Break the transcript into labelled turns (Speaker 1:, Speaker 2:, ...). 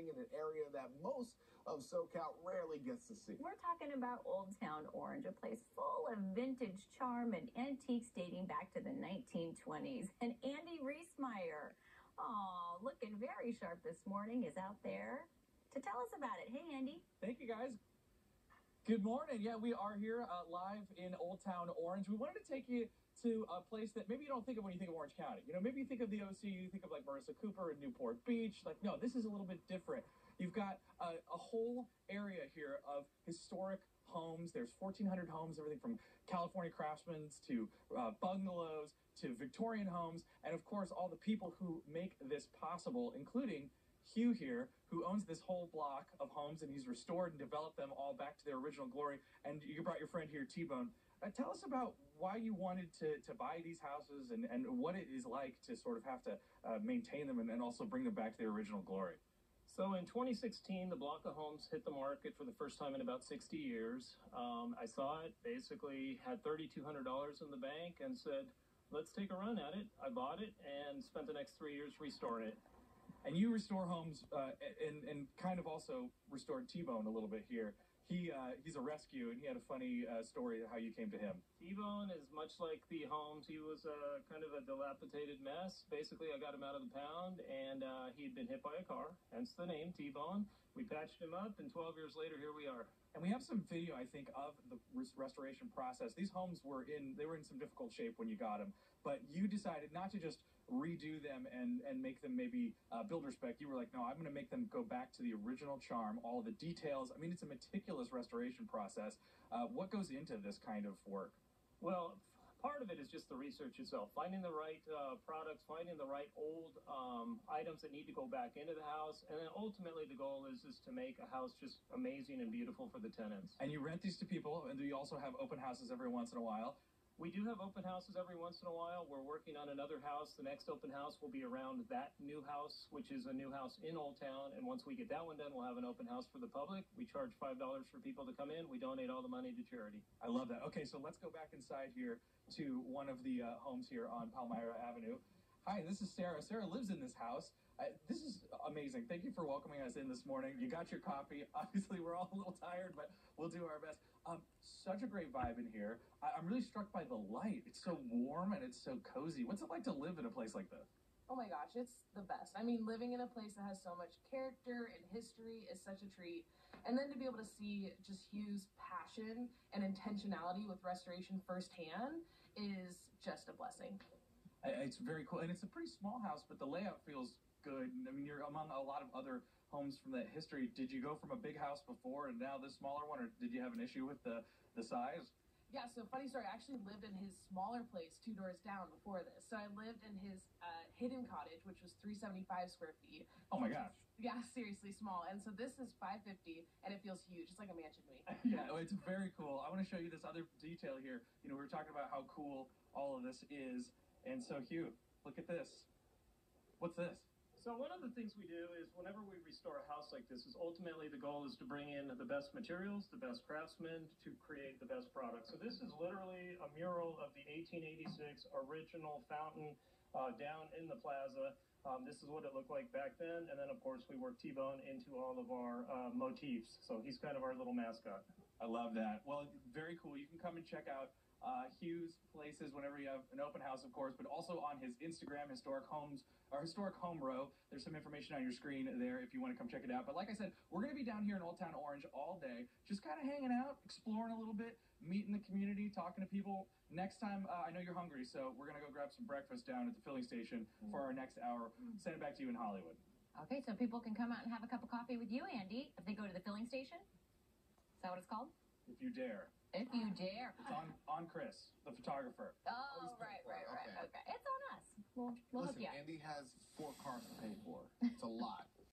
Speaker 1: spotting in an area that most of SoCal rarely gets to see.
Speaker 2: We're talking about Old Town Orange, a place full of vintage charm and antiques dating back to the 1920s. And Andy Reesmeyer, looking very sharp this morning, is out there to tell us about it. Hey, Andy.
Speaker 3: Thank you, guys. Good morning. Yeah, we are here live in Old Town Orange. We wanted to take you to a place that maybe you don't think of when you think of Orange County. You know, maybe you think of the OC, you think of like Marissa Cooper and Newport Beach. Like, no, this is a little bit different. You've got a whole area here of historic homes. There's 1,400 homes, everything from California craftsmen to bungalows to Victorian homes, and of course all the people who make this possible, including Hugh here, who owns this whole block of homes, and he's restored and developed them all back to their original glory. And you brought your friend here, Towne. Tell us about why you wanted to buy these houses and what it is like to sort of have to maintain them and also bring them back to their original glory.
Speaker 4: So in 2016, the block of homes hit the market for the first time in about 60 years. I saw it, basically had $3,200 in the bank and said, let's take a run at it. I bought it and spent the next 3 years restoring it.
Speaker 3: And you restore homes and kind of also restored T-Bone a little bit here. He's a rescue, and he had a funny story of how you came to him.
Speaker 4: T-Bone is much like the homes. He was kind of a dilapidated mess. Basically, I got him out of the pound, and he'd been hit by a car, hence the name T-Bone. We patched him up, and 12 years later, here we are.
Speaker 3: And we have some video, I think, of the restoration process. These homes were in some difficult shape when you got them, but you decided not to just redo them and make them maybe builder spec. You were like, no, I'm going to make them go back to the original charm, all the details. I mean, it's a meticulous restoration process. What goes into this kind of work?
Speaker 4: Well, part of it is just the research itself, finding the right products, finding the right old items that need to go back into the house, and then ultimately the goal is to make a house just amazing and beautiful for the tenants.
Speaker 3: And you rent these to people, and you also have open houses every once in a while.
Speaker 4: We do have open houses every once in a while. We're working on another house. The next open house will be around that new house, which is a new house in Old Town. And once we get that one done, we'll have an open house for the public. We charge $5 for people to come in. We donate all the money to charity.
Speaker 3: I love that. Okay, so let's go back inside here to one of the homes here on Palmyra Avenue. Hi, this is Sarah. Sarah lives in this house. This is amazing. Thank you for welcoming us in this morning. You got your coffee. Obviously, we're all a little tired, but we'll do our best. Such a great vibe in here. I'm really struck by the light. It's so warm and it's so cozy. What's it like to live in a place like this?
Speaker 5: Oh my gosh, it's the best. I mean, living in a place that has so much character and history is such a treat. And then to be able to see just Hugh's passion and intentionality with restoration firsthand is just a blessing.
Speaker 3: It's very cool. And it's a pretty small house, but the layout feels good. I mean, you're among a lot of other homes from that history. Did you go from a big house before and now this smaller one, or did you have an issue with the size?
Speaker 5: Yeah, so funny story. I actually lived in his smaller place 2 doors down before this. So I lived in his hidden cottage, which was 375 square feet.
Speaker 3: Oh my gosh.
Speaker 5: Yeah, seriously small. And so this is 550, and it feels huge. It's like a mansion to me.
Speaker 3: Yeah, it's very cool. I want to show you this other detail here. You know, we were talking about how cool all of this is. And so, Hugh, look at this. What's this?
Speaker 4: So one of the things we do is whenever we restore a house like this is ultimately the goal is to bring in the best materials, the best craftsmen to create the best product. So this is literally a mural of the 1886 original fountain down in the plaza. This is what it looked like back then. And then, of course, we work T-Bone into all of our motifs. So he's kind of our little mascot.
Speaker 3: I love that. Well, very cool. You can come and check out Hugh's places whenever you have an open house, of course, but also on his Instagram, Historic Homes, or Historic Home Row. There's some information on your screen there if you want to come check it out. But like I said, we're going to be down here in Old Town Orange all day, just kind of hanging out, exploring a little bit, meeting the community, talking to people. Next time, I know you're hungry, so we're going to go grab some breakfast down at the filling station for our next hour. Send it back to you in Hollywood.
Speaker 2: Okay, so people can come out and have a cup of coffee with you, Andy, if they go to the filling station? Is that what it's called?
Speaker 3: If you dare.
Speaker 2: If you dare.
Speaker 3: It's on Chris, the photographer.
Speaker 2: Oh, right. Okay. It's on us. We'll hook
Speaker 1: Listen,
Speaker 2: you up.
Speaker 1: Andy has 4 cars to pay for. It's a lot.